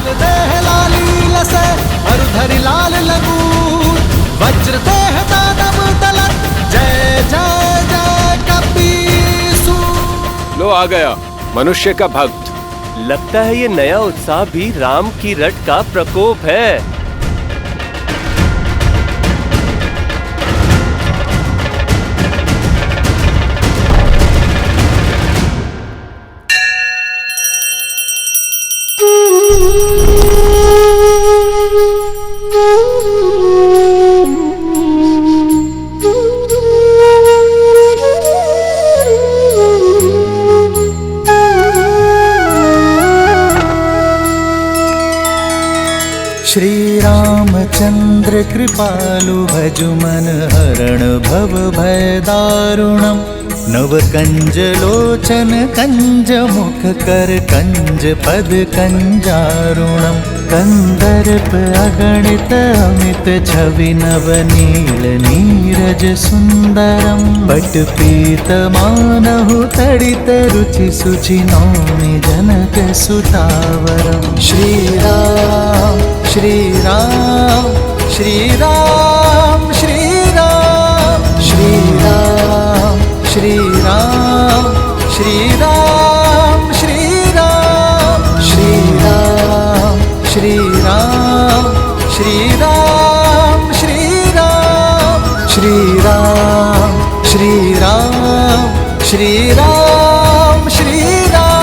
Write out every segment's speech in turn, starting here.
लाल देह लाली लसे मरुधरि लाल लगू वज्र देह दानव दलत जय जय जय कपीसु। लो आ गया मनुष्य का भक्त। लगता है ये नया उत्साह भी राम की रट का प्रकोप है। श्री रामचंद्र कृपालु भजु मन हरण भव भय दारुणम नव कंज लोचन कंज मुख कर कंज पद कंजारुणम कंदर्प अगणित अमित छवि नव नील नीरज सुंदरम पट पीत मानहु तड़ित रुचि सुचि नौमि जनक सुतावरम। श्री राम श्री राम श्री राम श्री राम श्री राम श्री राम श्री राम श्री राम श्री राम श्री राम श्री राम श्री राम श्री राम श्री राम श्री राम श्री राम।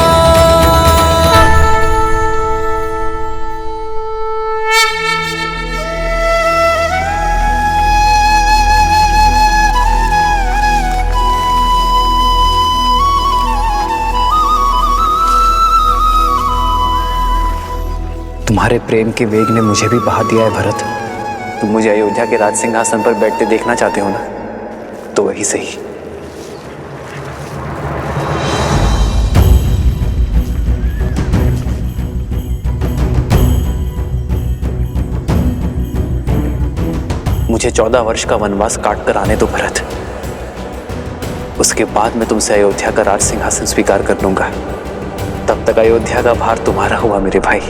तुम्हारे प्रेम के वेग ने मुझे भी बहा दिया है भरत। तुम मुझे अयोध्या के राज सिंहासन पर बैठते देखना चाहते हो ना, तो वही सही। मुझे 14 वर्ष का वनवास काट कर आने दो भरत। उसके बाद मैं तुमसे अयोध्या का राज सिंहासन स्वीकार कर लूंगा। तब तक अयोध्या का भार तुम्हारा हुआ मेरे भाई।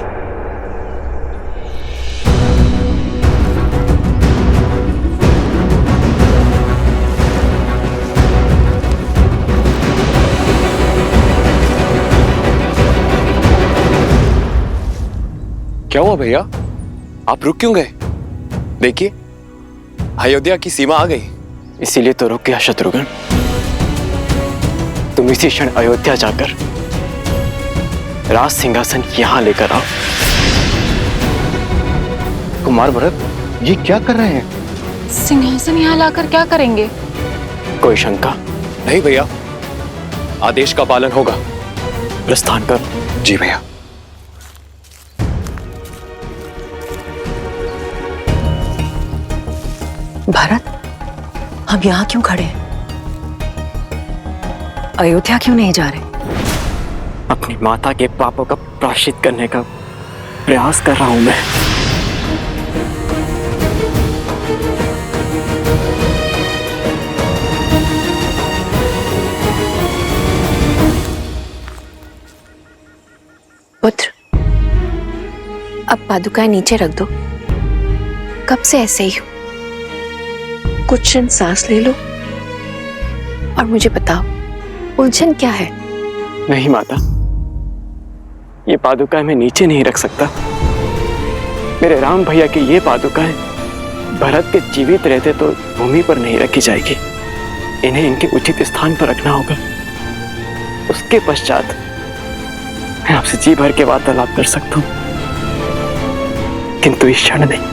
क्या हुआ भैया, आप रुक क्यों गए? देखिए अयोध्या की सीमा आ गई। इसीलिए तो रुक गया शत्रुघ्न। तुम इसी क्षण अयोध्या जाकर राज सिंहासन यहां लेकर आओ। कुमार भरत, ये क्या कर रहे हैं? सिंहासन यहाँ लाकर क्या करेंगे? कोई शंका? नहीं भैया, आदेश का पालन होगा। प्रस्थान कर। जी भैया। भरत, हम यहाँ क्यों खड़े हैं? अयोध्या क्यों नहीं जा रहे? अपनी माता के पापों का प्रायश्चित करने का प्रयास कर रहा हूं मैं। पुत्र, अब पादुकाएं नीचे रख दो। कब से ऐसे ही हो? कुछ क्षण सांस ले लो और मुझे बताओ, उलझन क्या है? नहीं माता, ये पादुकाएं मैं नीचे नहीं रख सकता। मेरे राम भैया की ये पादुकाएं भरत के जीवित रहते तो भूमि पर नहीं रखी जाएगी। इन्हें इनके उचित स्थान पर रखना होगा। उसके पश्चात मैं आपसे जी भर के वार्तालाप कर सकता हूं, किंतु इस क्षण नहीं।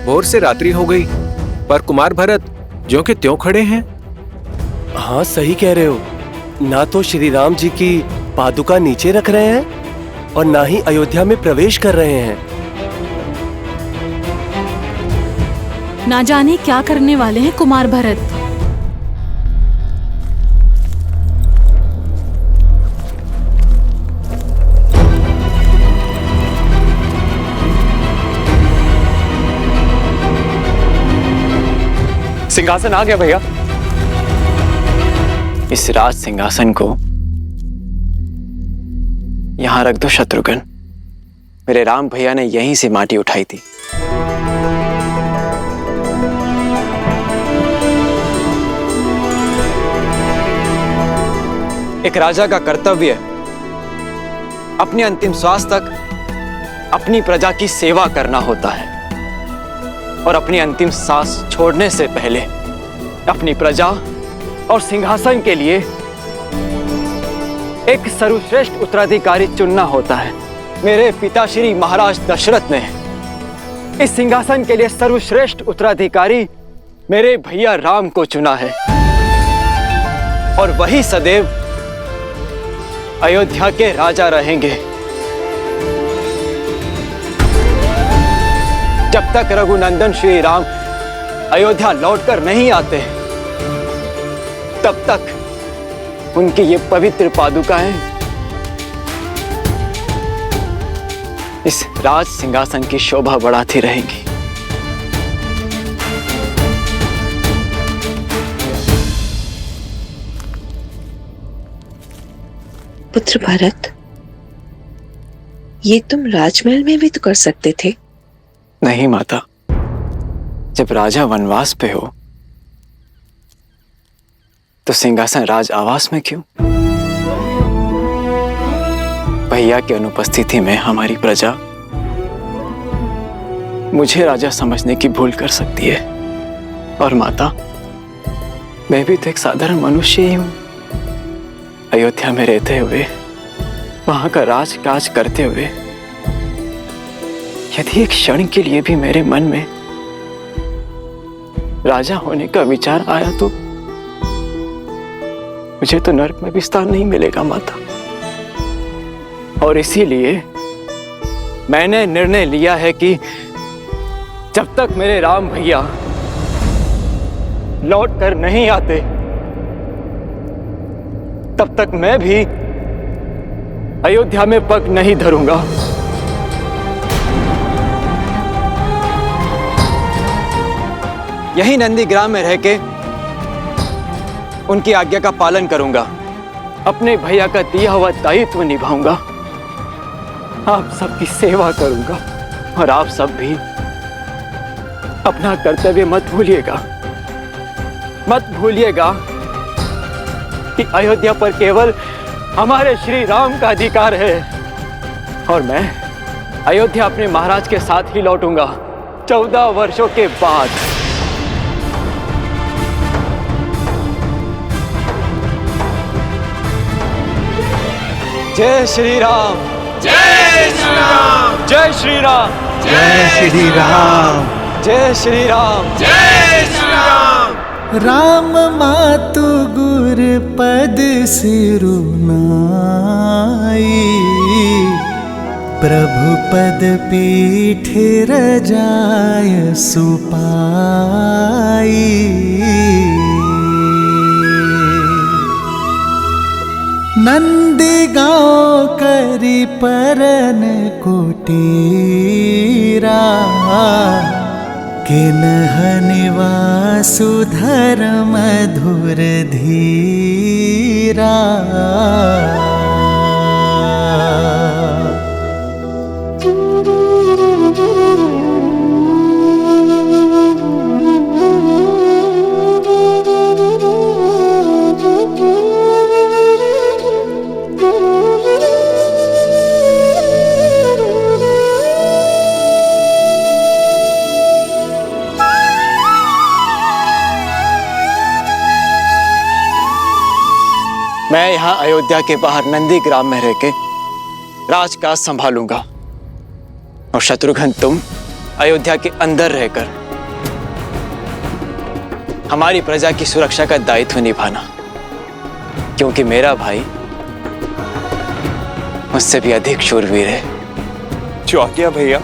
भोर से रात्रि हो गई, पर कुमार भरत ज्यों के त्यों खड़े हैं। हाँ सही कह रहे हो। ना तो श्री राम जी की पादुका नीचे रख रहे हैं और ना ही अयोध्या में प्रवेश कर रहे हैं। ना जाने क्या करने वाले हैं कुमार भरत। सिंहासन आ गया भैया। इस राज सिंहासन को यहां रख दो शत्रुघ्न। मेरे राम भैया ने यहीं से माटी उठाई थी। एक राजा का कर्तव्य अपने अंतिम श्वास तक अपनी प्रजा की सेवा करना होता है और अपनी अंतिम सांस छोड़ने से पहले अपनी प्रजा और सिंहासन के लिए एक सर्वश्रेष्ठ उत्तराधिकारी चुनना होता है। मेरे पिता श्री महाराज दशरथ ने इस सिंहासन के लिए सर्वश्रेष्ठ उत्तराधिकारी मेरे भैया राम को चुना है और वही सदैव अयोध्या के राजा रहेंगे। जब तक रघुनंदन श्री राम अयोध्या लौटकर नहीं आते तब तक उनकी ये पवित्र पादुकाएं इस राज सिंहासन की शोभा बढ़ाती रहेंगी। पुत्र भरत, ये तुम राजमहल में भी तो कर सकते थे। नहीं माता, जब राजा वनवास पे हो तो सिंहासन राज आवास में क्यों? भैया की अनुपस्थिति में हमारी प्रजा मुझे राजा समझने की भूल कर सकती है। और माता, मैं भी तो एक साधारण मनुष्य ही हूं। अयोध्या में रहते हुए, वहां का राजकाज करते हुए, यदि एक क्षण के लिए भी मेरे मन में राजा होने का विचार आया तो मुझे तो नरक में भी स्थान नहीं मिलेगा माता। और इसीलिए मैंने निर्णय लिया है कि जब तक मेरे राम भैया लौट कर नहीं आते तब तक मैं भी अयोध्या में पग नहीं धरूंगा। यही नंदीग्राम में रह के उनकी आज्ञा का पालन करूंगा, अपने भैया का दिया हुआ दायित्व निभाऊंगा, आप सबकी सेवा करूंगा और आप सब भी अपना कर्तव्य मत भूलिएगा। मत भूलिएगा कि अयोध्या पर केवल हमारे श्री राम का अधिकार है और मैं अयोध्या अपने महाराज के साथ ही लौटूंगा 14 वर्षों के बाद। जय श्री राम, जय श्री राम, जय श्री राम, जय श्री राम, जय श्री राम, जय श्री राम। राम मातु गुर पद सिरुनाई, प्रभु पद पीठ रजाय सुपाई। नंदी गाँव करी परन कुटीरा, किन्ह निवासु धर्म मधुर धीरा। मैं यहाँ अयोध्या के बाहर नंदीग्राम में रहकर राजकाज संभालूंगा और शत्रुघ्न तुम अयोध्या के अंदर रहकर हमारी प्रजा की सुरक्षा का दायित्व निभाना, क्योंकि मेरा भाई मुझसे भी अधिक शूरवीर है। जो आज्ञा भैया।